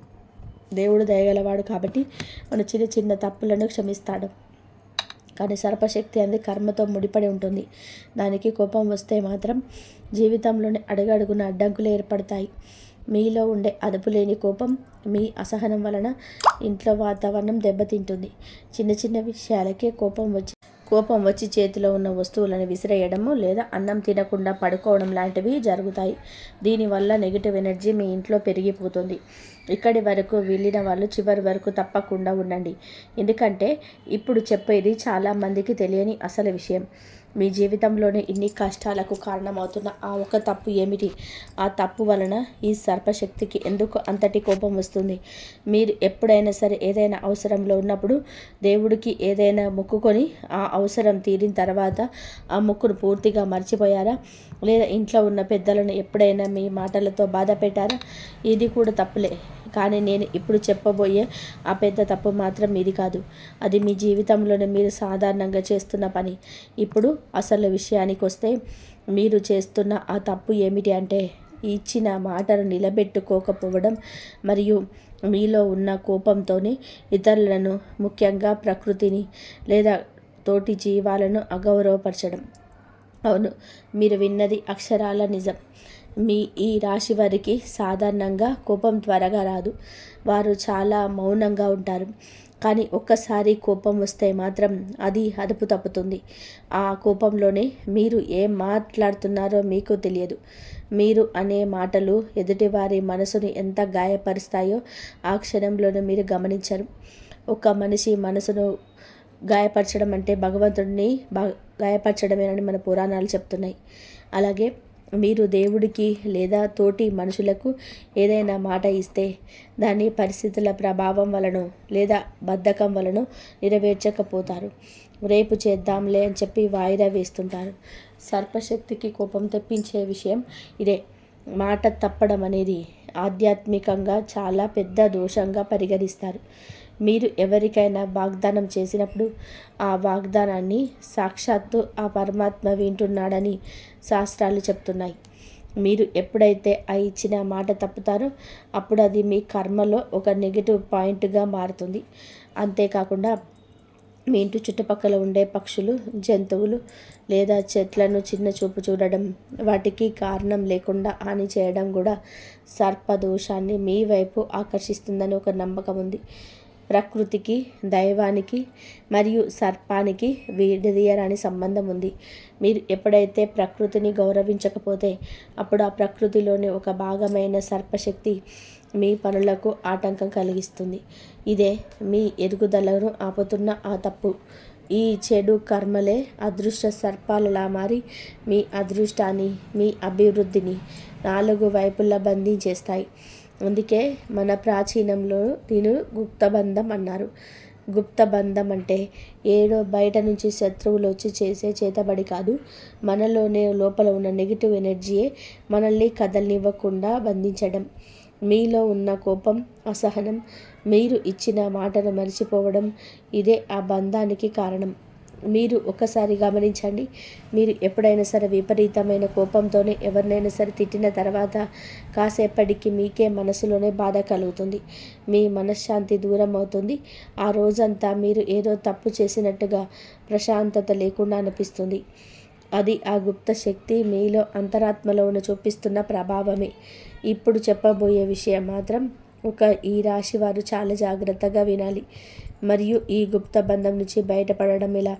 దేవుడు దయగలవాడు కాబట్టి మన చిన్న చిన్న తప్పులను క్షమిస్తాడు. కానీ సర్పశక్తి అనేది కర్మతో ముడిపడి ఉంటుంది. దానికి కోపం వస్తే మాత్రం జీవితంలోని అడుగడుగున అడ్డంకులు ఏర్పడతాయి. మీలో ఉండే అదుపులేని కోపం, మీ అసహనం వలన ఇంట్లో వాతావరణం దెబ్బతింటుంది. చిన్న చిన్న విషయాలకే కోపం వచ్చి చేతిలో ఉన్న వస్తువులను విసిరేయడము లేదా అన్నం తినకుండా పడుకోవడం లాంటివి జరుగుతాయి. దీనివల్ల నెగిటివ్ ఎనర్జీ మీ ఇంట్లో పెరిగిపోతుంది. ఇక్కడి వరకు వెళ్ళిన వాళ్ళు చివరి వరకు తప్పకుండా ఉండండి. ఎందుకంటే ఇప్పుడు చెప్పేది చాలామందికి తెలియని అసలు విషయం. మీ జీవితంలోనే ఇన్ని కష్టాలకు కారణమవుతున్న ఆ ఒక తప్పు ఏమిటి? ఆ తప్పు వలన ఈ సర్పశక్తికి ఎందుకు అంతటి కోపం వస్తుంది? మీరు ఎప్పుడైనా సరే ఏదైనా అవసరంలో ఉన్నప్పుడు దేవుడికి ఏదైనా మొక్కుకొని ఆ అవసరం తీరిన తర్వాత ఆ మొక్కును పూర్తిగా మర్చిపోయారా? లేదా ఇంట్లో ఉన్న పెద్దలను ఎప్పుడైనా మీ మాటలతో బాధ పెట్టారా? ఇది కూడా తప్పులే. కానీ నేను ఇప్పుడు చెప్పబోయే ఆ పెద్ద తప్పు మాత్రం ఇది కాదు. అది మీ జీవితంలోనే మీరు సాధారణంగా చేస్తున్న పని. ఇప్పుడు అసలు విషయానికి వస్తే, మీరు చేస్తున్న ఆ తప్పు ఏమిటి అంటే ఇచ్చిన మాటను నిలబెట్టుకోకపోవడం మరియు మీలో ఉన్న కోపంతోనే ఇతరులను, ముఖ్యంగా ప్రకృతిని లేదా తోటి జీవాలను అగౌరవపరచడం. అవును, మీరు విన్నది అక్షరాల నిజం. ఈ రాశి వారికి సాధారణంగా కోపం త్వరగా రాదు. వారు చాలా మౌనంగా ఉంటారు. కానీ ఒక్కసారి కోపం వస్తే మాత్రం అది అదుపు తప్పుతుంది. ఆ కోపంలోనే మీరు ఏం మాట్లాడుతున్నారో మీకు తెలియదు. మీరు అనే మాటలు ఎదుటివారి మనసును ఎంత గాయపరుస్తాయో ఆ క్షణంలోనే మీరు గమనించరు. ఒక మనిషి మనసును గాయపరచడం అంటే భగవంతుడిని గాయపరచడమేనని మన పురాణాలు చెప్తున్నాయి. అలాగే మీరు దేవుడికి లేదా తోటి మనుషులకు ఏదైనా మాట ఇస్తే దాన్ని పరిస్థితుల ప్రభావం వలన లేదా బద్ధకం వలన నెరవేర్చకపోతారు. రేపు చేద్దాంలే అని చెప్పి వాయిదా వేస్తుంటారు. సర్పశక్తికి కోపం తెప్పించే విషయం ఇదే. మాట తప్పడం అనేది ఆధ్యాత్మికంగా చాలా పెద్ద దోషంగా పరిగణిస్తారు. మీరు ఎవరికైనా వాగ్దానం చేసినప్పుడు ఆ వాగ్దానాన్ని సాక్షాత్తు ఆ పరమాత్మ వింటున్నాడని శాస్త్రాలు చెప్తున్నాయి. మీరు ఎప్పుడైతే ఆ ఇచ్చిన మాట తప్పుతారో అప్పుడు అది మీ కర్మలో ఒక నెగిటివ్ పాయింట్గా మారుతుంది. అంతేకాకుండా మీ ఇంటి చుట్టుపక్కల ఉండే పక్షులు, జంతువులు లేదా చెట్లను చిన్న చూపు చూడడం, వాటికి కారణం లేకుండా హాని చేయడం కూడా సర్పదోషాన్ని మీ వైపు ఆకర్షిస్తుందని ఒక నమ్మకం ఉంది. ప్రకృతికి, దైవానికి మరియు సర్పానికి విడదీయరాని సంబంధం ఉంది. మీరు ఎప్పుడైతే ప్రకృతిని గౌరవించకపోతే అప్పుడు ఆ ప్రకృతిలోని ఒక భాగమైన సర్పశక్తి మీ పనులకు ఆటంకం కలిగిస్తుంది. ఇదే మీ ఎదుగుదలను ఆపుతున్న ఆ తప్పు. ఈ చెడు కర్మలే అదృష్ట సర్పాలలా మారి మీ అదృష్టాన్ని, మీ అభివృద్ధిని 4 వైపులా బంధించేస్తాయి. అందుకే మన ప్రాచీనంలో దీని గుప్తబంధం అన్నారు. గుప్తబంధం అంటే ఏడో బయట నుంచి శత్రువులు వచ్చి చేసే చేతబడి కాదు, మనలోనే లోపల ఉన్న నెగిటివ్ ఎనర్జీయే మనల్ని కదలనివ్వకుండా బంధించడం. మీలో ఉన్న కోపం, అసహనం, మీరు ఇచ్చిన మాటను మర్చిపోవడం, ఇదే ఆ బంధానికి కారణం. మీరు ఒకసారి గమనించండి. మీరు ఎప్పుడైనా సరే విపరీతమైన కోపంతోనే ఎవరినైనా సరే తిట్టిన తర్వాత కాసేపటికి మీకే మనసులోనే బాధ కలుగుతుంది. మీ మనశ్శాంతి దూరం అవుతుంది. ఆ రోజంతా మీరు ఏదో తప్పు చేసినట్టుగా ప్రశాంతత లేకుండా అనిపిస్తుంది. అది ఆ గుప్త శక్తి మీలో అంతరాత్మలో ఉన్న చూపిస్తున్న ప్రభావమే. ఇప్పుడు చెప్పబోయే విషయం మాత్రం ఈ రాశి వారు చాలా జాగ్రత్తగా వినాలి. మరియు ఈ గుప్త బంధం నుంచి బయటపడడం ఎలా,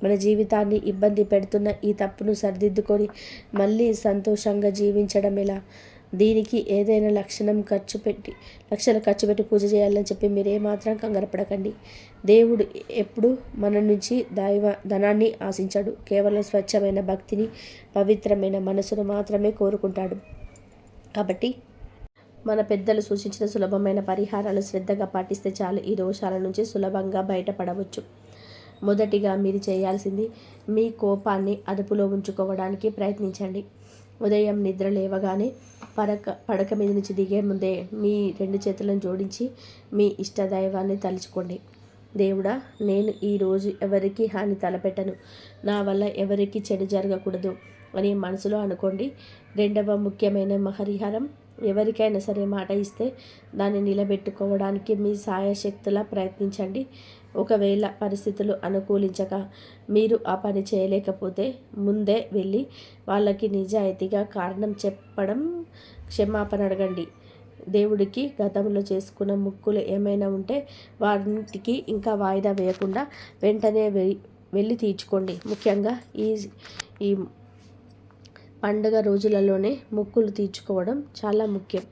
మన జీవితాన్ని ఇబ్బంది పెడుతున్న ఈ తప్పును సరిదిద్దుకొని మళ్ళీ సంతోషంగా జీవించడం ఎలా, దీనికి ఏదైనా లక్షలు ఖర్చు పెట్టి పూజ చేయాలని చెప్పి మీరేమాత్రం కంగారపడకండి. దేవుడు ఎప్పుడు మన నుంచి ధనాన్ని ఆశించాడు. కేవలం స్వచ్ఛమైన భక్తిని, పవిత్రమైన మనసును మాత్రమే కోరుకుంటాడు. కాబట్టి మన పెద్దలు సూచించిన సులభమైన పరిహారాలు శ్రద్ధగా పాటిస్తే చాలు ఈ దోషాల నుంచి సులభంగా బయటపడవచ్చు. మొదటిగా మీరు చేయాల్సింది మీ కోపాన్ని అదుపులో ఉంచుకోవడానికి ప్రయత్నించండి. ఉదయం నిద్ర లేవగానే పడక మీద నుంచి దిగే ముందే మీ 2 చేతులను జోడించి మీ ఇష్టదైవాన్ని తలుచుకోండి. దేవుడా, నేను ఈరోజు ఎవరికి హాని తలపెట్టను, నా వల్ల ఎవరికి చెడు జరగకూడదు అని మనసులో అనుకోండి. 2వ ముఖ్యమైన పరిహారం, ఎవరికైనా సరే మాట ఇస్తే దాన్ని నిలబెట్టుకోవడానికి మీ సాయశక్తులా ప్రయత్నించండి. ఒకవేళ పరిస్థితులు అనుకూలించక మీరు ఆ పని చేయలేకపోతే ముందే వెళ్ళి వాళ్ళకి నిజాయితీగా కారణం చెప్పడం, క్షమాపణ అడగండి. దేవుడికి గతంలో చేసుకున్న ముక్కులు ఏమైనా ఉంటే వాటికి ఇంకా వాయిదా వేయకుండా వెంటనే వెళ్ళి తీర్చుకోండి. ముఖ్యంగా ఈ పండుగ రోజులలోనే మొక్కులు తీర్చుకోవడం చాలా ముఖ్యం.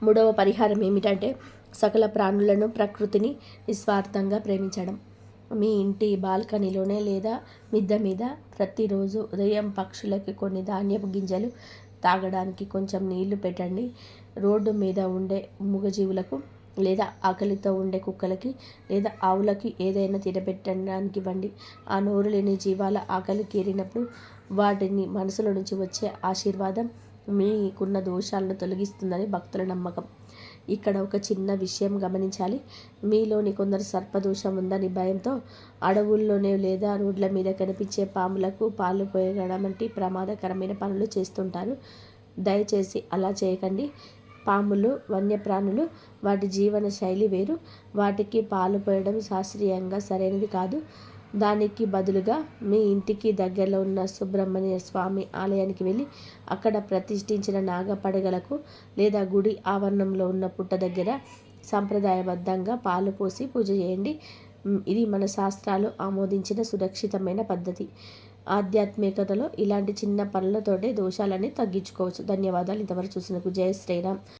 3వ పరిహారం ఏమిటంటే సకల ప్రాణులను, ప్రకృతిని నిస్వార్థంగా ప్రేమించడం. మీ ఇంటి బాల్కనీలోనే లేదా మిద్దె మీద ప్రతిరోజు ఉదయం పక్షులకి కొన్ని ధాన్యపు గింజలు, తాగడానికి కొంచెం నీళ్లు పెట్టండి. రోడ్డు మీద ఉండే మూగజీవులకు లేదా ఆకలితో ఉండే కుక్కలకి లేదా ఆవులకి ఏదైనా తినబెట్టడానికి ఇవ్వండి. ఆ నోరు లేని జీవాల ఆకలి తీరినప్పుడు వాటిని మనసులో నుంచి వచ్చే ఆశీర్వాదం మీకున్న దోషాలను తొలగిస్తుందని భక్తుల నమ్మకం. ఇక్కడ ఒక చిన్న విషయం గమనించాలి. మీలోని కొందరు సర్పదోషం ఉందని భయంతో అడవుల్లోనే లేదా రోడ్ల మీద కనిపించే పాములకు పాలు పోయడం వంటి ప్రమాదకరమైన పనులు చేస్తుంటారు. దయచేసి అలా చేయకండి. పాములు వన్యప్రాణులు, వాటి జీవన శైలి వేరు. వాటికి పాలు పోయడం శాస్త్రీయంగా సరైనది కాదు. దానికి బదులుగా మీ ఇంటికి దగ్గరలో ఉన్న సుబ్రహ్మణ్య స్వామి ఆలయానికి వెళ్ళి అక్కడ ప్రతిష్ఠించిన నాగపడగలకు లేదా గుడి ఆవరణంలో ఉన్న పుట్ట దగ్గర సంప్రదాయబద్ధంగా పాలు పోసి పూజ చేయండి. ఇది మన శాస్త్రాలు ఆమోదించిన సురక్షితమైన పద్ధతి. ఆధ్యాత్మికతలో ఇలాంటి చిన్న పనులతోటే దోషాలన్నీ తగ్గించుకోవచ్చు. ధన్యవాదాలు. ఇంతవరకు చూసినందుకు జై శ్రీరామ్.